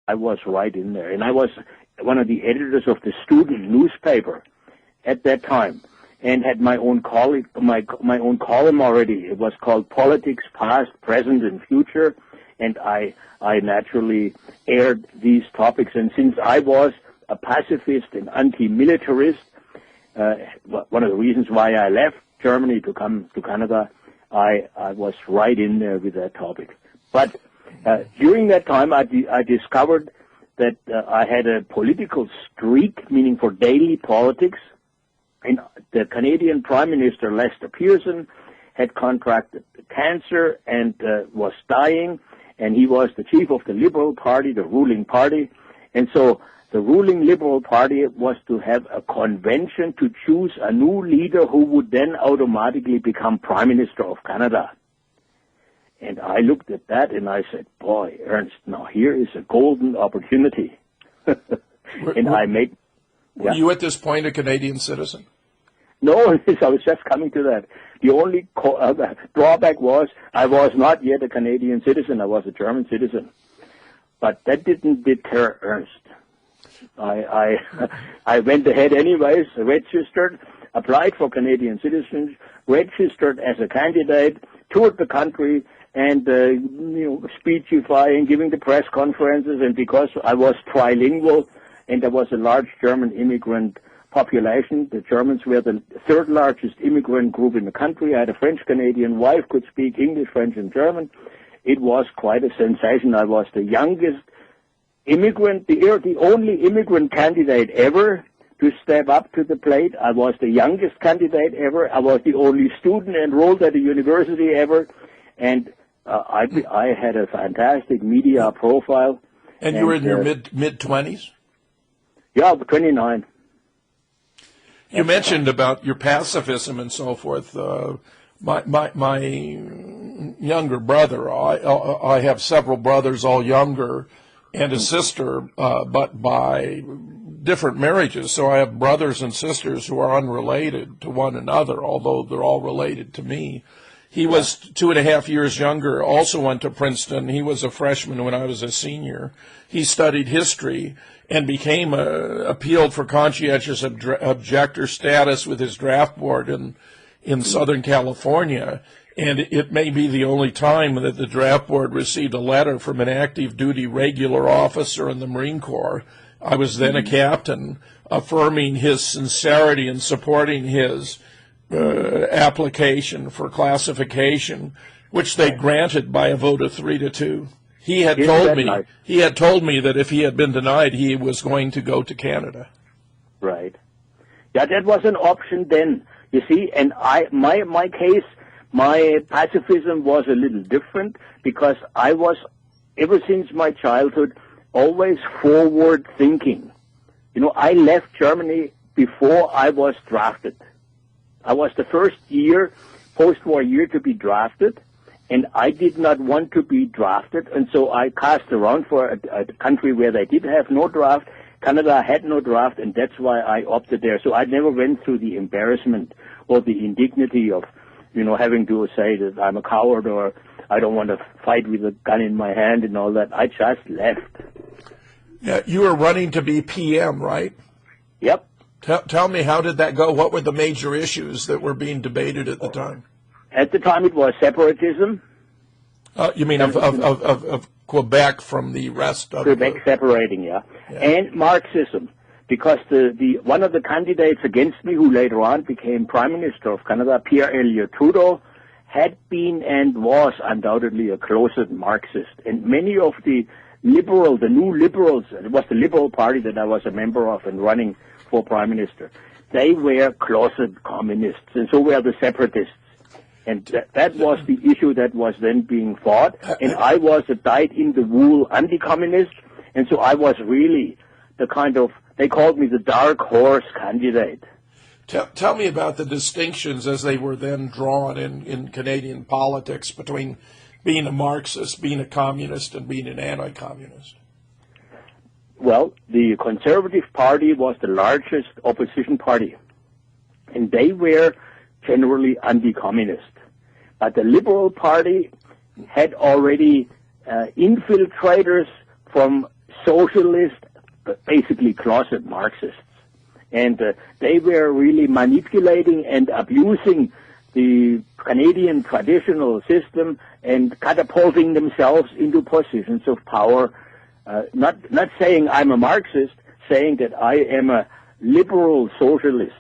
I was right in there. And I was one of the editors of the student newspaper at that time, and had my own my own column already. It was called Politics, Past, Present, and Future, and I naturally aired these topics. And since I was a pacifist and anti-militarist, one of the reasons why I left Germany to come to Canada, I was right in there with that topic. But during that time, I discovered that I had a political streak, meaning for daily politics. And the Canadian Prime Minister, Lester Pearson, had contracted cancer and was dying, and he was the chief of the Liberal Party, the ruling party. And so the ruling Liberal Party was to have a convention to choose a new leader who would then automatically become Prime Minister of Canada. And I looked at that and I said, boy, Ernst, now here is a golden opportunity. Were you at this point a Canadian citizen? No, I was just coming to that. The only drawback was I was not yet a Canadian citizen. I was a German citizen. But that didn't deter Ernst. I went ahead anyways, registered, applied for Canadian citizenship, registered as a candidate, toured the country, and speechifying, giving the press conferences. And because I was trilingual, and there was a large German immigrant population, the Germans were the third largest immigrant group in the country. I had a French-Canadian wife, could speak English, French, and German. It was quite a sensation. I was the youngest immigrant, the only immigrant candidate ever to step up to the plate. I was the youngest candidate ever. I was the only student enrolled at a university ever. And I had a fantastic media profile. And you were in your mid-20s? Yeah, 29. You mentioned about your pacifism and so forth. My younger brother, I have several brothers, all younger, and a sister, but by different marriages. So I have brothers and sisters who are unrelated to one another, although they're all related to me. He was 2.5 years younger, also went to Princeton. He was a freshman when I was a senior. He studied history and became appealed for conscientious objector status with his draft board in Southern California. And it may be the only time that the draft board received a letter from an active duty regular officer in the Marine Corps. I was then a captain, affirming his sincerity and supporting his application for classification, which they granted by a vote of 3-2. He had told me that if he had been denied, he was going to go to Canada. Right. Yeah, that was an option then. You see, and my case, my pacifism was a little different because I was, ever since my childhood, always forward thinking. You know, I left Germany before I was drafted. I was the first post-war year to be drafted, and I did not want to be drafted, and so I cast around for a country where they did have no draft. Canada had no draft, and that's why I opted there. So I never went through the embarrassment or the indignity of, having to say that I'm a coward or I don't want to fight with a gun in my hand and all that. I just left. Yeah, you were running to be PM, right? Yep. Tell me, how did that go? What were the major issues that were being debated at the time? At the time, it was separatism. You mean of Quebec from the rest of Quebec separating, yeah. And Marxism, because the one of the candidates against me, who later on became Prime Minister of Canada, Pierre Elliott Trudeau, had been and was undoubtedly a closet Marxist. And many of the new liberals, it was the Liberal Party that I was a member of and running for Prime Minister, they were closet communists, and so were the separatists. And that was the issue that was then being fought. And I was a dyed-in-the-wool anti-communist, and so I was really the kind of, they called me the dark horse candidate. Tell me about the distinctions as they were then drawn in Canadian politics between being a Marxist, being a communist, and being an anti-communist. Well, the Conservative Party was the largest opposition party, and they were generally anti-communist. But the Liberal Party had already infiltrators from socialist, basically closet Marxists. And they were really manipulating and abusing the Canadian traditional system and catapulting themselves into positions of power. Not saying I'm a Marxist, saying that I am a liberal socialist.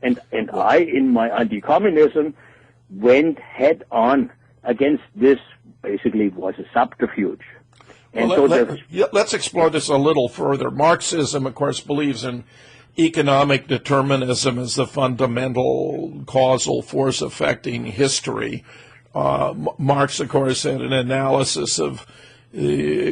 And I, in my anti-communism, went head on against this. Basically, was a subterfuge. And let's explore this a little further. Marxism, of course, believes in economic determinism as the fundamental causal force affecting history. Marx, of course, had an analysis of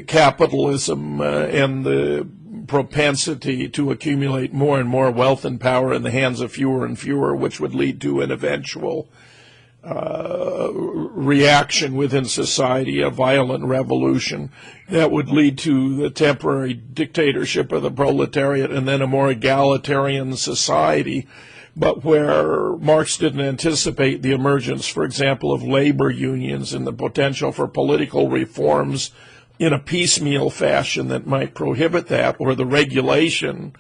capitalism and the propensity to accumulate more and more wealth and power in the hands of fewer and fewer, which would lead to an eventual reaction within society, a violent revolution that would lead to the temporary dictatorship of the proletariat and then a more egalitarian society, but where Marx didn't anticipate the emergence, for example, of labor unions and the potential for political reforms in a piecemeal fashion that might prohibit that, or the regulation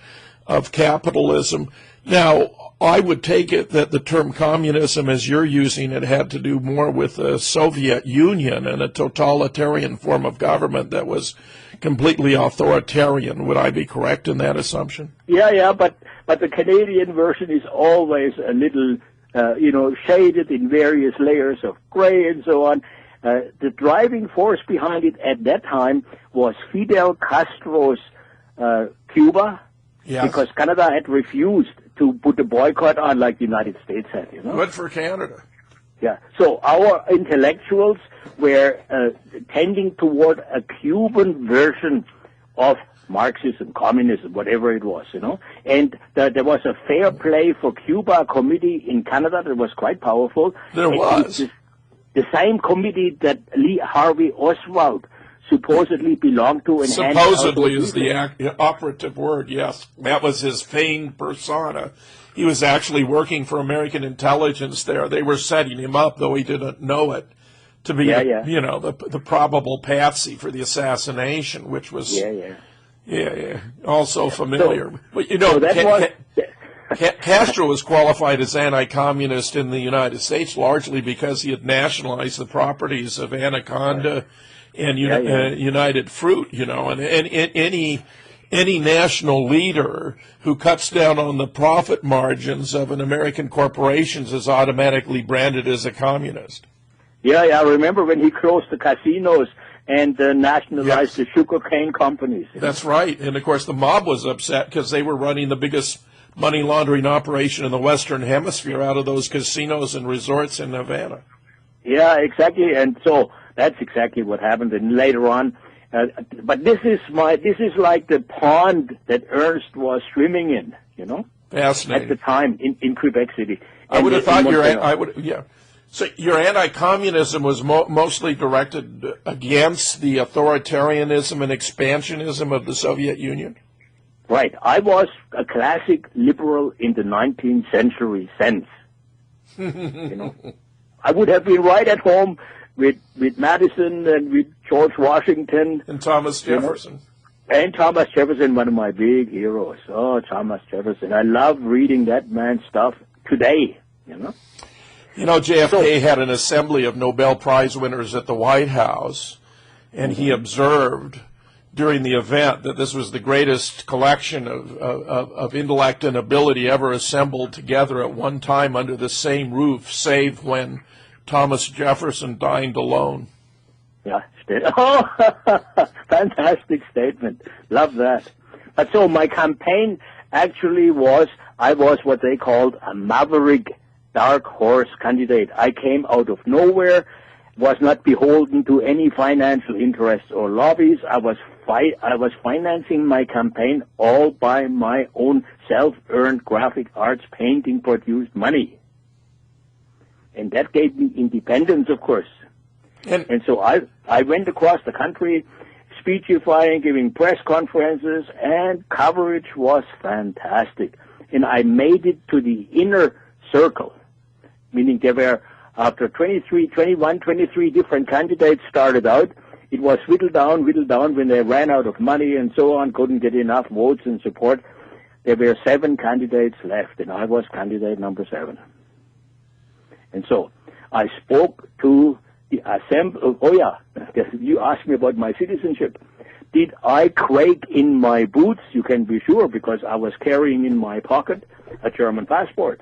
of capitalism. Now, I would take it that the term communism, as you're using it, had to do more with the Soviet Union and a totalitarian form of government that was completely authoritarian. Would I be correct in that assumption? Yeah, but the Canadian version is always a little, shaded in various layers of gray and so on. The driving force behind it at that time was Fidel Castro's Cuba, yes, because Canada had refused to put a boycott on like the United States had, Good for Canada. Yeah. So our intellectuals were tending toward a Cuban version of Marxism, communism, whatever it was, And there was a Fair Play for Cuba committee in Canada that was quite powerful. There was. The same committee that Lee Harvey Oswald supposedly belonged to. And supposedly is the operative word, yes. That was his feigned persona. He was actually working for American intelligence there. They were setting him up, though he didn't know it, to be, the probable patsy for the assassination, which was also familiar. But, Castro was qualified as anti-communist in the United States largely because he had nationalized the properties of Anaconda and United Fruit, and any national leader who cuts down on the profit margins of an American corporation is automatically branded as a communist. Yeah, I remember when he closed the casinos and nationalized the sugarcane companies. That's right. And, of course, the mob was upset because they were running the biggest money laundering operation in the Western Hemisphere out of those casinos and resorts in Havana. Yeah, exactly. And so that's exactly what happened. And later on, but this is like the pond that Ernst was swimming in, Fascinating. At the time in Quebec City. I would have thought So your anti-communism was mostly directed against the authoritarianism and expansionism of the Soviet Union? Right. I was a classic liberal in the 19th century sense. I would have been right at home with Madison and with George Washington. And Thomas Jefferson. And Thomas Jefferson, one of my big heroes. Oh, Thomas Jefferson. I love reading that man's stuff today, JFK had an assembly of Nobel Prize winners at the White House, and he observed during the event that this was the greatest collection of intellect and ability ever assembled together at one time under the same roof, save when Thomas Jefferson dined alone. Yeah, fantastic statement. Love that. But so my campaign actually I was what they called a maverick dark horse candidate. I came out of nowhere, was not beholden to any financial interests or lobbies. I was financing my campaign all by my own self-earned graphic arts painting produced money. And that gave me independence, of course. And so I went across the country speechifying, giving press conferences, and coverage was fantastic. And I made it to the inner circle, meaning there were, after 23 different candidates started out, It was whittled down when they ran out of money and so on, couldn't get enough votes and support. There were 7 candidates left, and I was candidate number 7. And so I spoke to the assembly. Oh yeah, you asked me about my citizenship. Did I quake in my boots? You can be sure, because I was carrying in my pocket a German passport.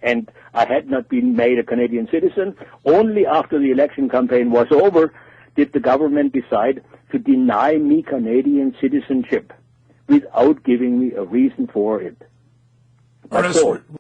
And I had not been made a Canadian citizen. Only after the election campaign was over did the government decide to deny me Canadian citizenship without giving me a reason for it. Ernest,